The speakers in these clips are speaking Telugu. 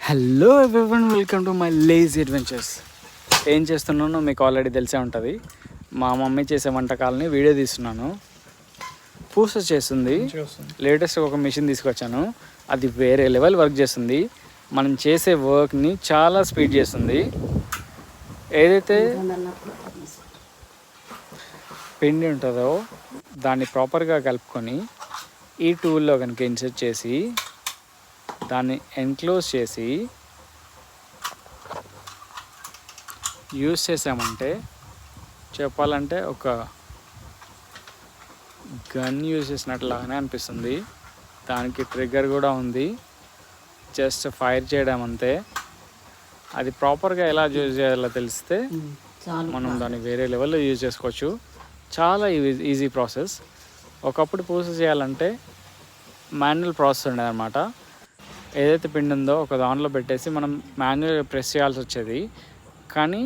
Hello everyone, welcome to my lazy adventures. ఏం చేస్తున్నానో మీకు ఆల్రెడీ తెలిసే ఉంటుంది. మా మమ్మీ చేసే వంటకాలని వీడియో తీస్తున్నాను. పూస చేస్తుంది. లేటెస్ట్ ఒక మిషన్ తీసుకొచ్చాను. అది వేరే లెవెల్ వర్క్ చేస్తుంది. మనం చేసే వర్క్ని చాలా స్పీడ్ చేస్తుంది. ఏదైతే పిండి ఉంటుందో దాన్ని ప్రాపర్గా కలుపుకొని ఈ టూల్లో కనుక ఇన్సర్ట్ చేసి దాన్ని ఎన్క్లోజ్ చేసి యూస్ చేసామంటే చెప్పాలంటే ఒక గన్ యూజ్ చేసినట్లాగానే అనిపిస్తుంది. దానికి ట్రిగ్గర్ కూడా ఉంది. జస్ట్ ఫైర్ చేయడం అంతే. అది ప్రాపర్గా ఎలా యూజ్ చేయాలో తెలిస్తే మనం దాన్ని వేరే లెవెల్లో యూజ్ చేసుకోవచ్చు. చాలా ఈజీ ప్రాసెస్. ఒకప్పుడు పూస చేయాలంటే మాన్యువల్ ప్రాసెస్ ఉండేది అనమాట. ఏదైతే పిండి ఉందో ఒక దాంట్లో పెట్టేసి మనం మాన్యువల్గా ప్రెస్ చేయాల్సి వచ్చేది. కానీ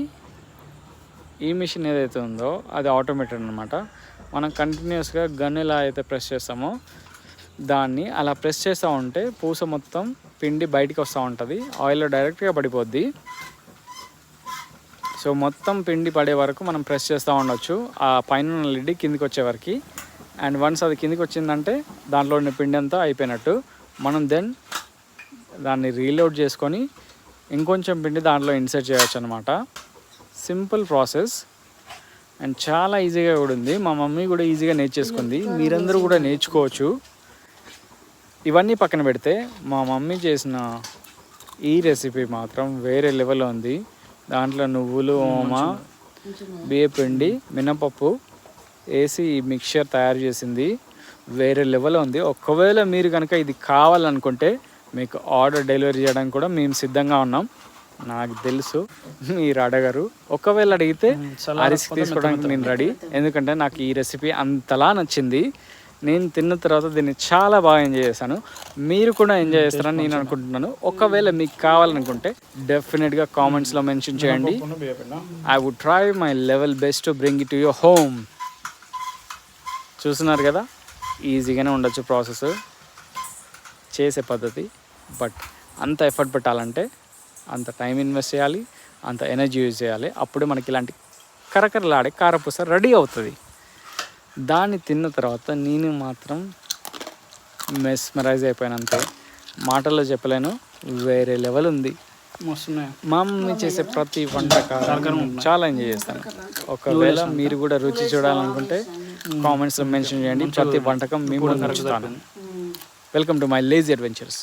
ఈ మిషన్ ఏదైతే ఉందో అది ఆటోమేటెడ్ అనమాట. మనం కంటిన్యూస్గా గన్ ఎలా అయితే ప్రెస్ చేస్తామో దాన్ని అలా ప్రెస్ చేస్తూ ఉంటే పూస మొత్తం పిండి బయటికి వస్తూ ఉంటుంది. ఆయిల్లో డైరెక్ట్గా పడిపోద్ది. సో మొత్తం పిండి పడే వరకు మనం ప్రెస్ చేస్తూ ఉండొచ్చు, ఆ పైన లిడ్ కిందికి వచ్చే వరకు. అండ్ వన్స్ అది కిందికి వచ్చిందంటే దాంట్లో ఉన్న పిండి అంతా అయిపోయినట్టు. మనం దెన్ దాన్ని రీలోడ్ చేసుకొని ఇంకొంచెం పిండి దాంట్లో ఇన్సర్ట్ చేయవచ్చు అనమాట. సింపుల్ ప్రాసెస్ అండ్ చాలా ఈజీగా కూడా ఉంది. మా మమ్మీ కూడా ఈజీగా నేర్చేసుకుంది. మీరందరూ కూడా నేర్చుకోవచ్చు. ఇవన్నీ పక్కన పెడితే మా మమ్మీ చేసిన ఈ రెసిపీ మాత్రం వేరే లెవెల్లో ఉంది. దాంట్లో నువ్వులు, ఓమ, బియ్యపిండి, మినపప్పు వేసి ఈ మిక్చర్ తయారు చేసింది. వేరే లెవెల్లో ఉంది. ఒకవేళ మీరు కనుక ఇది కావాలనుకుంటే మీకు ఆర్డర్ డెలివరీ చేయడానికి కూడా మేము సిద్ధంగా ఉన్నాం. నాకు తెలుసు మీరు అడగరు. ఒకవేళ అడిగితే ఆ రిస్క్ తీసుకోవడానికి నేను రెడీ. ఎందుకంటే నాకు ఈ రెసిపీ అంతలా నచ్చింది. నేను తిన్న తర్వాత దీన్ని చాలా బాగా ఎంజాయ్ చేశాను. మీరు కూడా ఎంజాయ్ చేస్తారని నేను అనుకుంటున్నాను. ఒకవేళ మీకు కావాలనుకుంటే డెఫినెట్గా కామెంట్స్లో మెన్షన్ చేయండి. I would try my level best to bring it to your home. చూస్తున్నారు కదా, ఈజీగానే ఉండొచ్చు ప్రాసెస్, చేసే పద్ధతి. బట్ అంత ఎఫర్ట్ పెట్టాలంటే అంత టైం ఇన్వెస్ట్ చేయాలి, అంత ఎనర్జీ యూజ్ చేయాలి. అప్పుడే మనకి ఇలాంటి కరకరలాడే కారపూస రెడీ అవుతుంది. దాన్ని తిన్న తర్వాత నేను మాత్రం మెస్మరైజ్ అయిపోయినంతే, మాటల్లో చెప్పలేను. వేరే లెవెల్ ఉంది. మా మమ్మీ చేసే ప్రతి వంటకాలు చాలా ఎంజాయ్ చేస్తాను. ఒకవేళ మీరు కూడా రుచి చూడాలనుకుంటే కామెంట్స్లో మెన్షన్ చేయండి. ప్రతి వంటకం మేము నచ్చుతాను. Welcome to my lazy adventures.